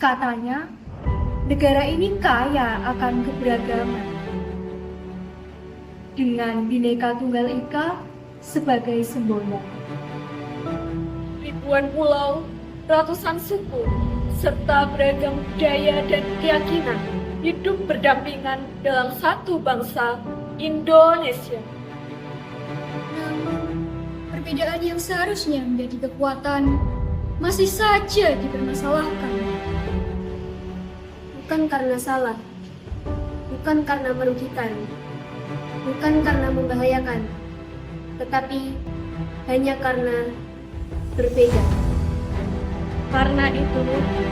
Katanya, negara ini kaya akan keberagaman. Dengan Bhinneka Tunggal Ika sebagai simbolnya. Ribuan pulau, ratusan suku, serta beragam budaya dan keyakinan hidup berdampingan dalam satu bangsa, Indonesia. Namun, perbedaan yang seharusnya menjadi kekuatan masih saja dipermasalahkan. Bukan karena salah, bukan karena merugikan, bukan karena membahayakan, tetapi hanya karena berbeda. Karena itu,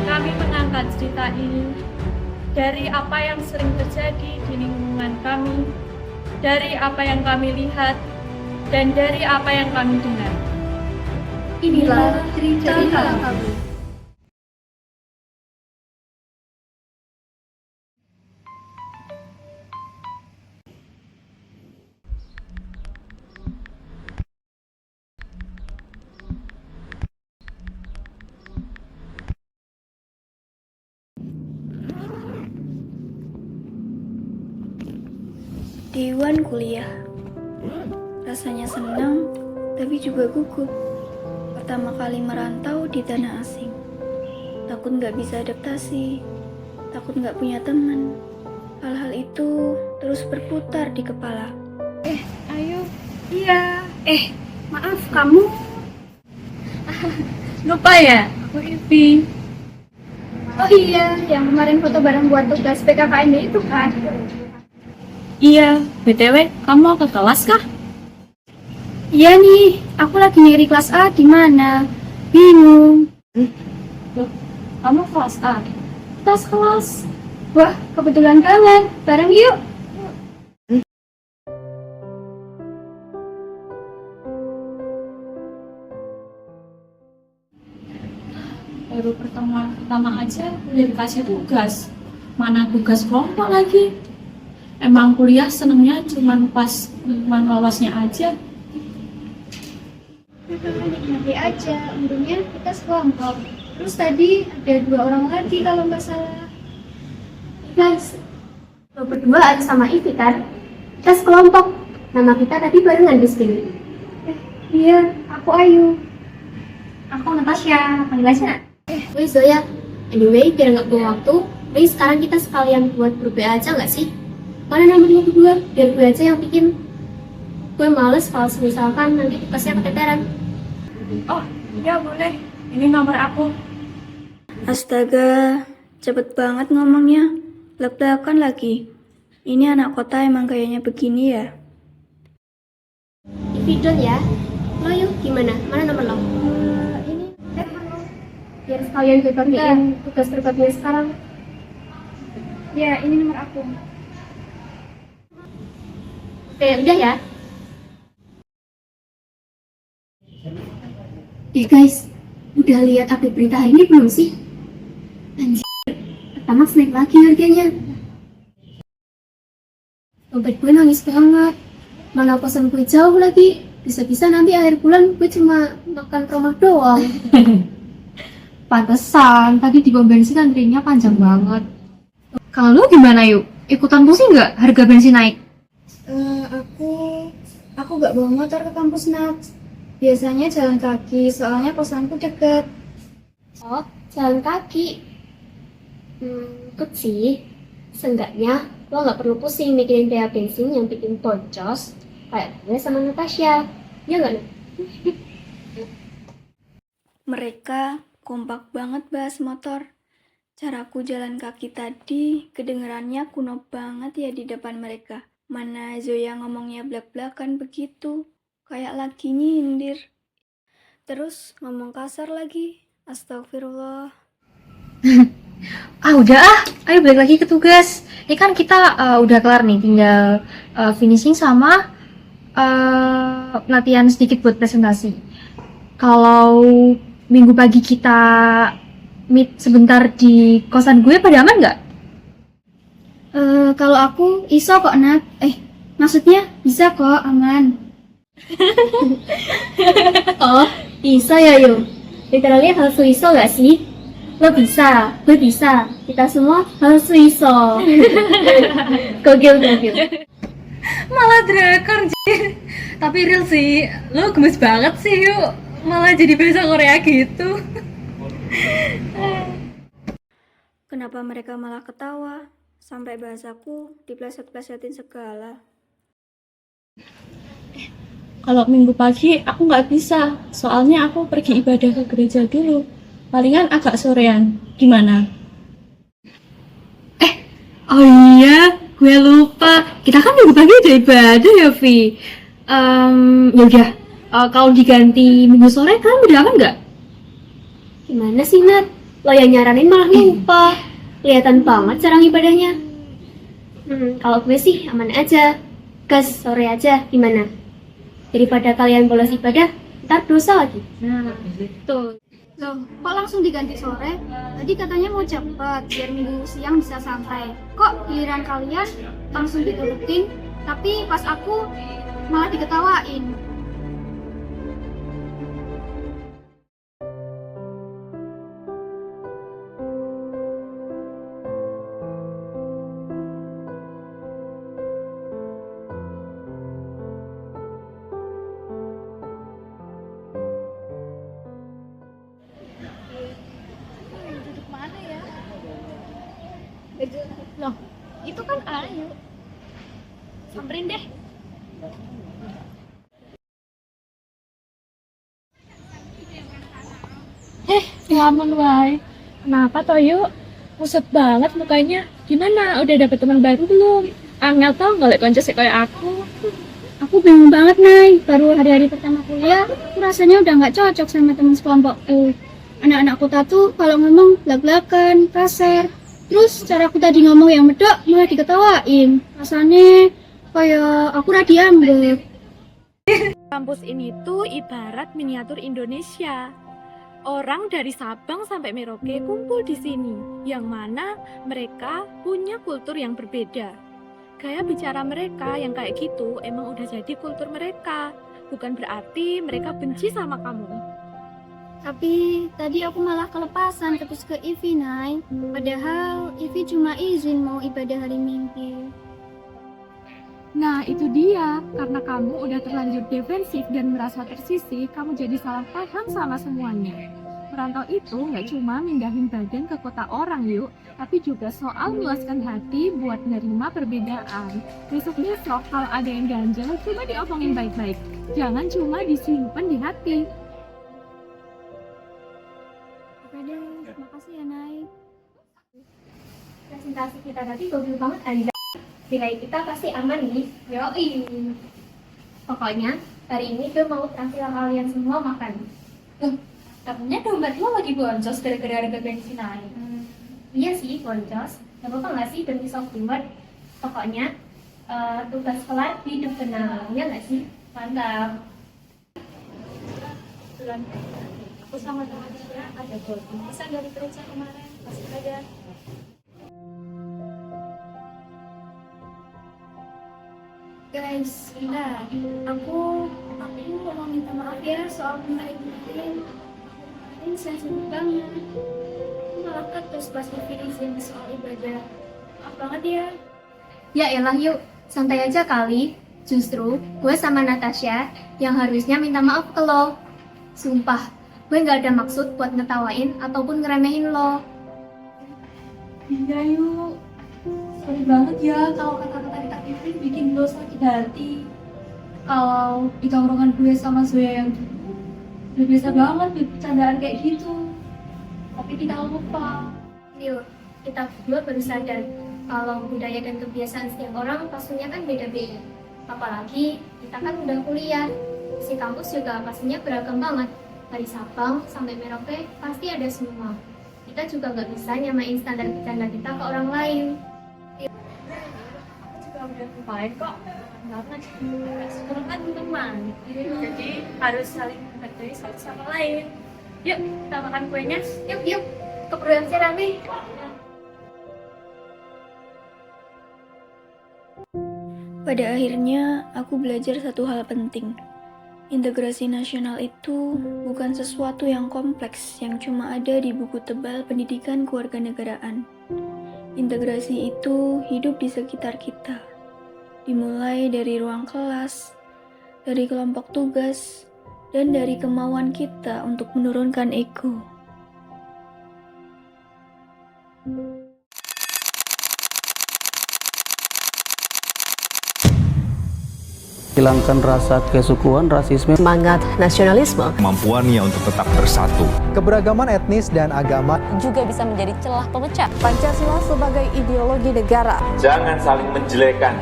kami mengangkat cerita ini dari apa yang sering terjadi di lingkungan kami, dari apa yang kami lihat, dan dari apa yang kami dengar. Inilah cerita kami. Dewan kuliah. Rasanya senang, tapi juga gugup. Pertama kali merantau di tanah asing. Takut nggak bisa adaptasi, takut nggak punya teman. Hal-hal itu terus berputar di kepala. Ayo, Iya, maaf kamu. Lupa ya, aku Ivi. oh iya, yang kemarin foto bareng buat tugas PKKN itu kan? Iya, BTW, kamu ke kelas kah? Iya nih, aku lagi nyari kelas A di mana? Bingung. Kamu kelas A? Kita kelas. Wah, kebetulan banget. Bareng yuk. Baru pertama aja udah dikasih tugas. Mana tugas kelompok lagi? Emang kuliah senengnya cuman pas pengumuman lolosnya aja. Nanti aja, untungnya kita sekelompok. Terus tadi ada 2 orang lagi kalau nggak salah. Guys, lo berdua ada sama Ivi kan? Kita sekelompok. Nama kita tadi barengan di sini. Iya, aku Ayu. Aku Natasha, panggil aja nak. Wih Zoya, anyway biar nggak buang waktu, wih sekarang kita sekalian buat grup WA aja nggak sih? Mana nomor lo berdua? Biar gue aja yang bikin. Gue males kalau misalkan nanti tugasnya keteteran. Oh, iya boleh. Ini nomor aku. Astaga, cepet banget ngomongnya. Belak-belakan lagi. Ini anak kota emang kayaknya begini ya. Ivi dong ya. Lo yuk gimana? Mana nomor lo? Ini, Biar sekalian gue bagiin tugas terbaiknya sekarang. ya ini nomor aku. Oke, udah ya. Guys, udah lihat update berita hari ini belum sih? Anjir, Pertamax naik lagi harganya. Dompet gue nangis banget. Mana kosan gue jauh lagi. Bisa-bisa nanti akhir bulan gue cuma makan rumah doang. Pantesan, tadi di pom bensin antrinya panjang banget. Kalau lu gimana yuk? Ikutan pusing nggak harga bensin naik? Aku gak bawa motor ke kampus nak. Biasanya jalan kaki, soalnya kosanku dekat. Oh, jalan kaki. Good sih. Seenggaknya lo nggak perlu pusing mikirin biaya bensin yang bikin boncos kayak gue sama Natasha. Ya nggak, Nat? Mereka kompak banget bahas motor. Caraku jalan kaki tadi kedengerannya kuno banget ya di depan mereka. Mana Zoya ngomongnya blak-blakan begitu, kayak lagi nyindir. Terus ngomong kasar lagi, astagfirullah. Ayo balik lagi ke tugas. Ini kan kita udah kelar nih, tinggal finishing sama latihan sedikit buat presentasi. Kalau minggu pagi kita meet sebentar di kosan gue, pada aman nggak? Kalau aku iso kok nak. Maksudnya bisa kok, aman. Oh, iso ya yuk. Literally hal iso nggak sih? Lo bisa, gue bisa. Kita semua harus bisa. Gokil. Malah drakor, Jin. Tapi real sih, lo gemes banget sih yuk. Malah jadi bahasa Korea gitu. Kenapa mereka malah ketawa? Sampai bahasaku dipleset-plesetin segala. Kalau minggu pagi aku nggak bisa, soalnya aku pergi ibadah ke gereja dulu. Palingan agak sorean. Gimana? Oh iya, gue lupa. Kita kan minggu pagi ada ibadah ya, Vi. Ya udah. Kalau diganti minggu sore, kalian berangkat nggak? Gimana sih, Nat? Lo yang nyaranin malah lupa. Kelihatan banget cara ibadahnya. Kalau gue sih aman aja. Gas sore aja, gimana? Daripada kalian bolos ibadah, ntar dosa lagi. Nah, betul. Loh, kok langsung diganti sore? Tadi katanya mau cepet, biar minggu siang bisa sampai. Kok giliran kalian langsung diturutin, tapi pas aku malah diketawain. Loh, itu kan Ayu. Samperin deh. Ngelamun wae. Kenapa toh yuk? Muset banget mukanya. Gimana? Udah dapet teman baru belum? Angel tau nggak lek konco sih kayak aku. Aku bingung banget, Nay. Baru hari-hari pertama kuliah, aku rasanya udah nggak cocok sama teman sekelompokku. Anak-anak kota tuh kalau ngomong belak-belakan, kasar. Terus cara aku tadi ngomong yang medok malah diketawain. Rasanya kayak aku udah dianggap. Kampus ini tuh ibarat miniatur Indonesia. Orang dari Sabang sampai Merauke kumpul di sini, yang mana mereka punya kultur yang berbeda. Gaya bicara mereka yang kayak gitu emang udah jadi kultur mereka. Bukan berarti mereka benci sama kamu. Tapi tadi aku malah kelepasan terus ke Ivi, Nay. Padahal Ivi cuma izin mau ibadah hari Minggu. Nah itu dia, karena kamu udah terlanjur defensif dan merasa tersisih, kamu jadi salah paham sama semuanya. Merantau itu nggak cuma mindahin badan ke kota orang yuk, tapi juga soal meluaskan hati buat nerima perbedaan. Besok-besok kalau ada yang ganjel, coba diomongin baik-baik. Jangan cuma disimpan di hati. Oke deh, makasih ya, Nay. Presentasi kita tadi gokil banget, Anda. Nilai kita pasti aman nih. Yoi. Pokoknya hari ini gue mau traktir kalian semua makan. Katanya dompet lo lagi boncos gara-gara harga bensin naik. Iya sih, boncos. Gak apa-apa nggak sih demi soft reward? Pokoknya tugas kelar hidup tenang. Ya nggak sih? Mantap. Aku sama teman-teman ada pesan dari kerja kemarin, masih ada. Guys, bentar. Aku mau minta maaf ya soal kemarin. Kemarin sensitif banget. Aku malah ketus pas izin soal ibadah. Maaf banget ya. Ya elah yuk, santai aja kali. Justru gue sama Natasha yang harusnya minta maaf ke lo. Sumpah, gue gak ada maksud buat ngetawain ataupun ngeremehin lo. Iya yuk. Sorry banget ya kalau kata-kata kita Ivy bikin lo sakit hati. Kalau di tongkrongan gue sama Zoya yang dulu, udah biasa banget bercandaan kayak gitu. Tapi kita lupa. Yuk, kita berdua baru sadar kalau budaya dan kebiasaan setiap orang pastinya kan beda-beda. Apalagi kita kan udah kuliah, si kampus juga pastinya beragam banget. Dari Sabang sampai Merauke pasti ada semua. Kita juga nggak bisa nyamain standar bercanda kita ke orang lain. Juga udah lupain kok. Banget. Sekarang kan teman, jadi harus saling menghargai satu sama lain. Yuk, kita makan kuenya. Yuk, keperluan si rame. Pada akhirnya, aku belajar satu hal penting, Integrasi nasional itu bukan sesuatu yang kompleks yang cuma ada di buku tebal pendidikan kewarganegaraan. Integrasi itu hidup di sekitar kita, dimulai dari ruang kelas, dari kelompok tugas, dan dari kemauan kita untuk menurunkan ego. Hilangkan rasa kesukuan, rasisme, semangat nasionalisme, kemampuannya untuk tetap bersatu. Keberagaman etnis dan agama juga bisa menjadi celah pemecah. Pancasila sebagai ideologi negara. Jangan saling menjelekan.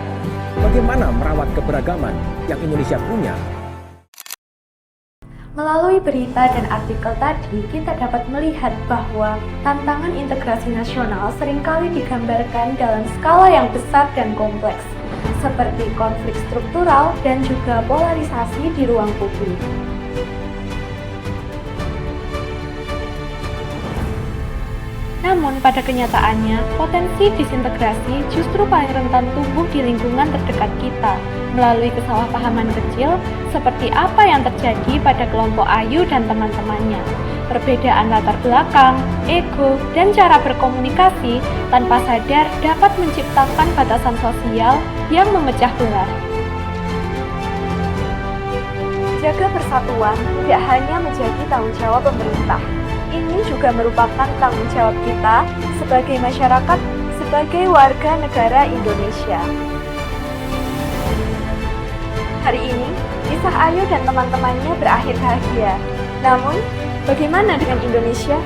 Bagaimana merawat keberagaman yang Indonesia punya? Melalui berita dan artikel tadi, kita dapat melihat bahwa tantangan integrasi nasional seringkali digambarkan dalam skala yang besar dan kompleks, seperti konflik struktural dan juga polarisasi di ruang publik. Namun pada kenyataannya, potensi disintegrasi justru paling rentan tumbuh di lingkungan terdekat kita, melalui kesalahpahaman kecil seperti apa yang terjadi pada kelompok Ayu dan teman-temannya. Perbedaan latar belakang, ego, dan cara berkomunikasi tanpa sadar dapat menciptakan batasan sosial yang memecah belah. Jaga persatuan tidak hanya menjadi tanggung jawab pemerintah. Ini juga merupakan tanggung jawab kita sebagai masyarakat, sebagai warga negara Indonesia. Hari ini, kisah Ayu dan teman-temannya berakhir bahagia. Namun, bagaimana dengan Indonesia?